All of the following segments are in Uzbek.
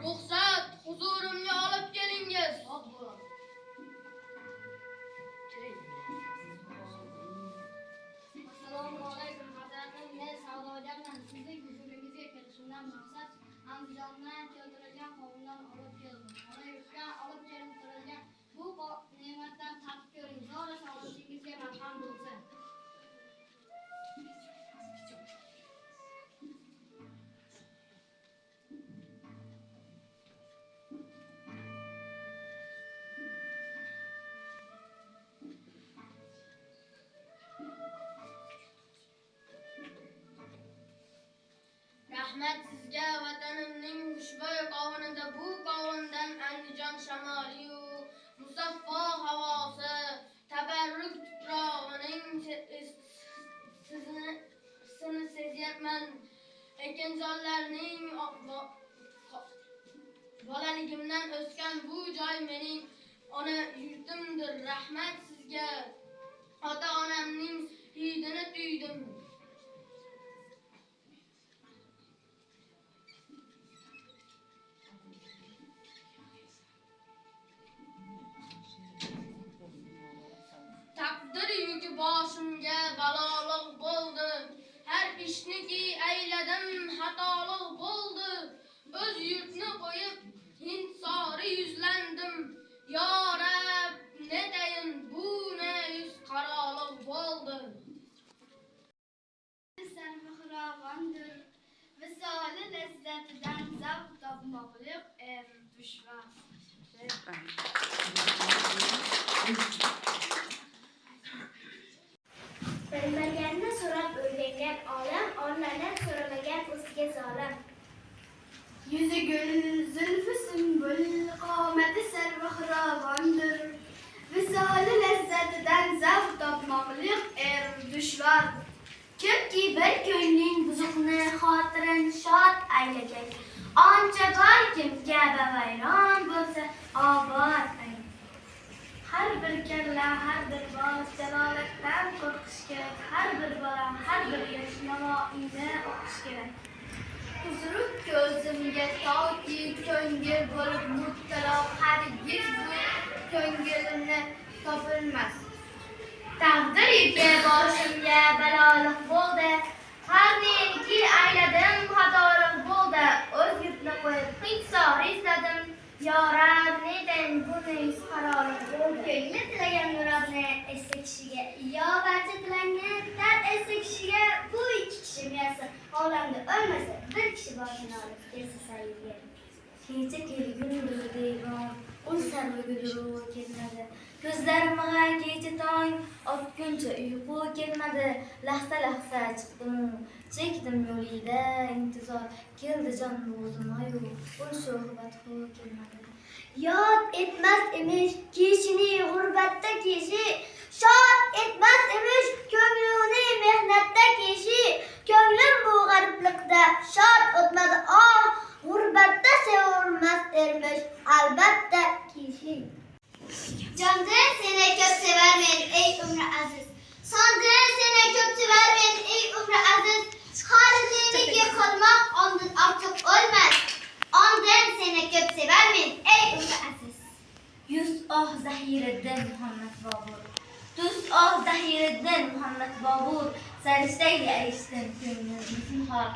Ruxsat, huzurimga olib kelingiz. Assalomu alaykum hazratim, men savdogarman. Sizning huzuringizga kelishimdan maqsad Andijondan keltirilgan qovundan olib keldim. Mana yurtdan olib keltirilgan bu ne'matdan tatib ko'ring. Zora sog'lig'ingizga malham bo'lsin. Rahmat sizga vatanimning xushbo'y qovunida, bu qovundan Andijon shamoli-yu musaffo havosi, tabarruk tuprog'ining sini sezyapman. Ekinzorlarning bolaligimdan o'sgan bu joy mening ona yurtimdir. Rahmat sizga, ota-onamning hidini tuydim. Taqdir yuki boshimga baloliq bo'ldi. Har ishniki ayladim xatoliq bo'ldi. O'z yurtni qo'yib hinsori yuzlandim. Yo Rab, ne deyin bu ne yuz qaroliq bo'ldi. Sarmahravandir, visoli lazzatidan zavq topmoqlik dushman. Bilmaganni so'rab o'rgangan olam, onadan so'ramagan o'ziga zolim. Yüzü gül, zülfü sümbül, qomati sarmahravandir. Visoli lazzatidan zavq topmoqlik dushman. Kimki bir ko'ngling buzuqni xotirin shod aylagan, ancha bor kimga vayron bo'lsa obod aylagan. Har bir kalla, har bir boz jalolatdan qo'rqish kerak. Har bir bola, har bir yosh Navoiyni o'qish kerak. Huzuri ko'zimga toki ko'ngil bo'lib mubtalo, hargiz bu ko'ngilimni topilmas. Taqdir yuki boshimga baloliq bo'ldi, har neyki ayladim xatoliq bo'ldi. O'z yurtni qo'yib hinsori izladim, yo Rab, neden buni yuz qaroliq bo'ldi. Ko'ngli tilagan murodni esla kishiga, yo barcha tilangan esla kishiga, bu ikki kishi miyasi olamda o'lmasa, bir kishi boshini olib kelsa sayilga. Kecha kelgundir devon, ul sarvigidir u kelmadi. Ko'zlarimga kecha tong otguncha uyqu kelmadi. Lahza lahza chiqdim, chekdim yo'lida intizor, keldi jon bo'zim-ayu, ul shuhbat kelmadi. Yod etmas emish kishini g'urbatda kishi, shod etmas emish ko'nglini mehnatda kishi. Ko'nglim bu Zahiriddin Muhammad Bobur. Do'st Zahiriddin Muhammad Bobur. Saristayli ayishdim ko'nglimizning hol.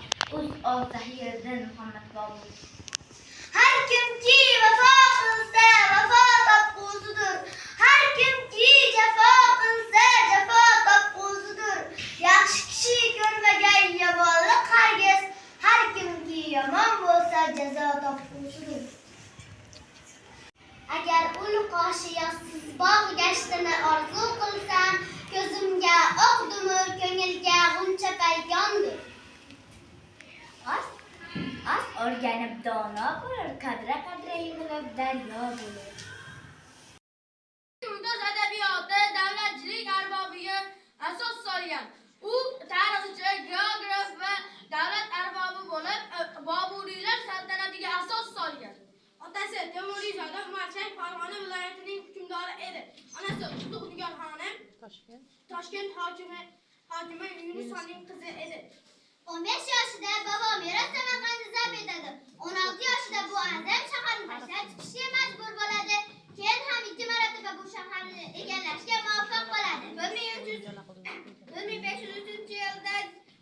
Zahiriddin Muhammad Bobur. Har kimki vafo qilsa, vafo topqusidir. Har kimki jafo qilsa, jafo topqusidir. Yaxshi kishi ko'rmagan yomonlik hargiz. Har kimki yomon bo'lsa, jazo topqusidir. Agar ul qoshi yoqsiz bog' gashtini orzu qilsam, ko'zimga oq dumur, ko'ngilga g'uncha paykondir. As o'rganib dono bo'lur, qadra yig'ilib daryo bo'lur. Mumtoz adabiyoti davlatchilik arbobiga asos solgan. U tarixchi, geograf va davlat arbobi bo'lib, Boburiylar saltanatiga asos solgan. Otasi Temuriy Zoda Umarshayx Farg'ona viloyatining hukmdori edi. Onasi Qutlug' Nigor xonim Toshkent hokimi Yunus xonning qizi edi. 15 yoshida bobo meros Samarqandni zabt etadi. 16 yoshida bu azam shaharni tashlab chiqishga majbur bo'ladi. Keyin ham 2 marotaba bu shaharni egallashga muvaffaq bo'ladi. 1503-yilda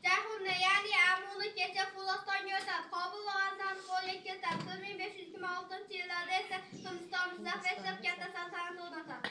Jahurni, ya'ni Amurni kecha Xulostonga o'tadi. Qobul va G'aznani qo'lga keltiradi. 1526-yillarda esa Hindistonni zabt etib katta saltanat o'rnatadi.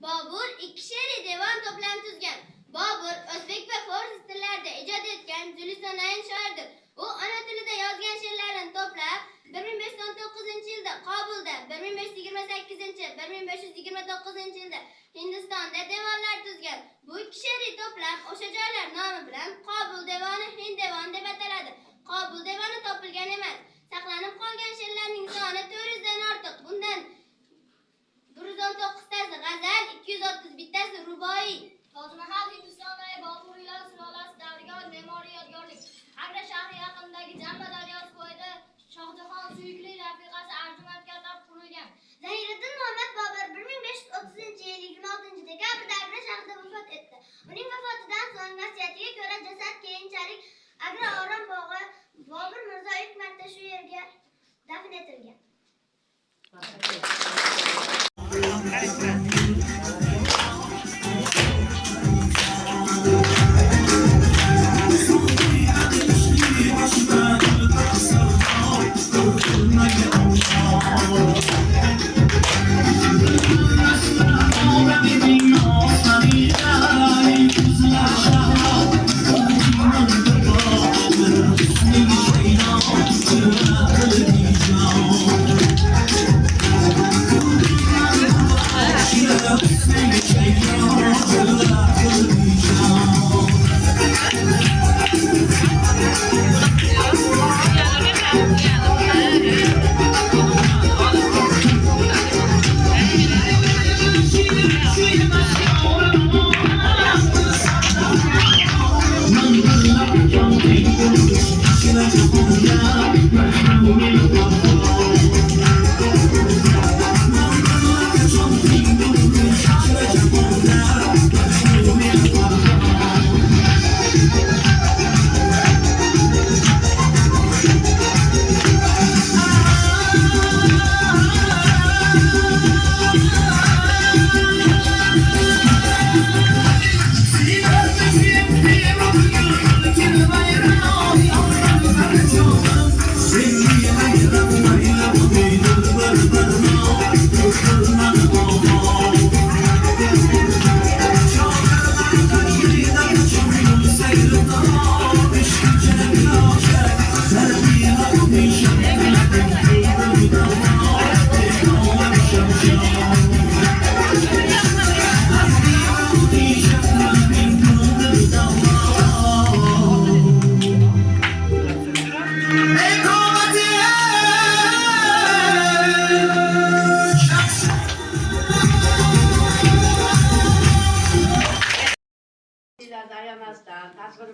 Bobur 2 she'riy devon to'plam tuzgan. Bobur o'zbek va fors tillarida ijod etgan Julisanayn shoirdir. U ona tilida yozgan she'rlarini to'plab 1519-yilda Qobulda, 1528-1529-yilda Hindistonda devonlar tuzgan. Bu 2 she'riy to'plam o'sha joylar nomi bilan Qobul devoni, Hind devoni deb ataladi. Qobul devoni topilgan emas. Saqlanib qolgan she'rlarning soni 400 dan ortiq. Bundan 119 tasi g'azal, 231 tasi ruboiy. Tojmahal Hindistondagi Boburiylar sulolasi davriga oid me'moriy yodgorlik. Agra shahri yaqinidagi Jamba daryosi bo'yida Shohjahon suyukli rafiqasi Arjumatga atab qurilgan. Zahiriddin Muhammad Bobur 1530-yil 26-dekabrda Agra shahrida vafot etdi. Uning vafotidan so'ng vasiyatiga ko'ra jasad keyinchalik Agra Orom bog'i Bobur Mirzo ilk marta shu yerga dafn etilgan.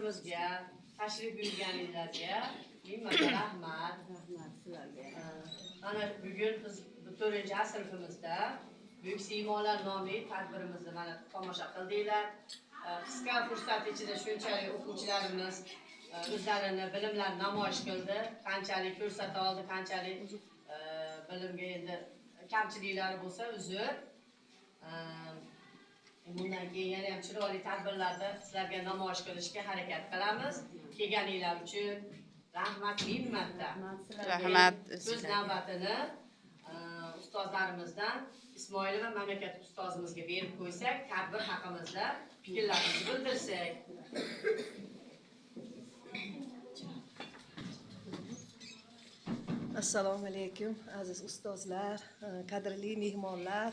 tadbirimizga tashrif buyurganinglarga ming rahmat. Mana bugun biz 4-sinfimizda Buyuk Siymolar nomli tadbirimizni mana tomosha qildinglar. Qisqa fursat ichida shunchalik o'quvchilarimiz o'zlarini bilimlarini namoyish qildi. Qanchalik ko'rsata oldi, qanchalik bilimga endi kamchiliklari bo'lsa uzr. Bundan keyin yana ham chiroyli tadbirlarda sizlarga namoyish qilishga harakat qilamiz. Kelganinglar uchun rahmat, minnatda. Rahmat. So'z navbatini ustozlarimizdan Ismoilova mamlakat ustozimizga berib qo'ysak, tadbir haqimizda fikrlarimizni bildirsak. Assalomu alaykum aziz ustozlar, qadrli mehmonlar.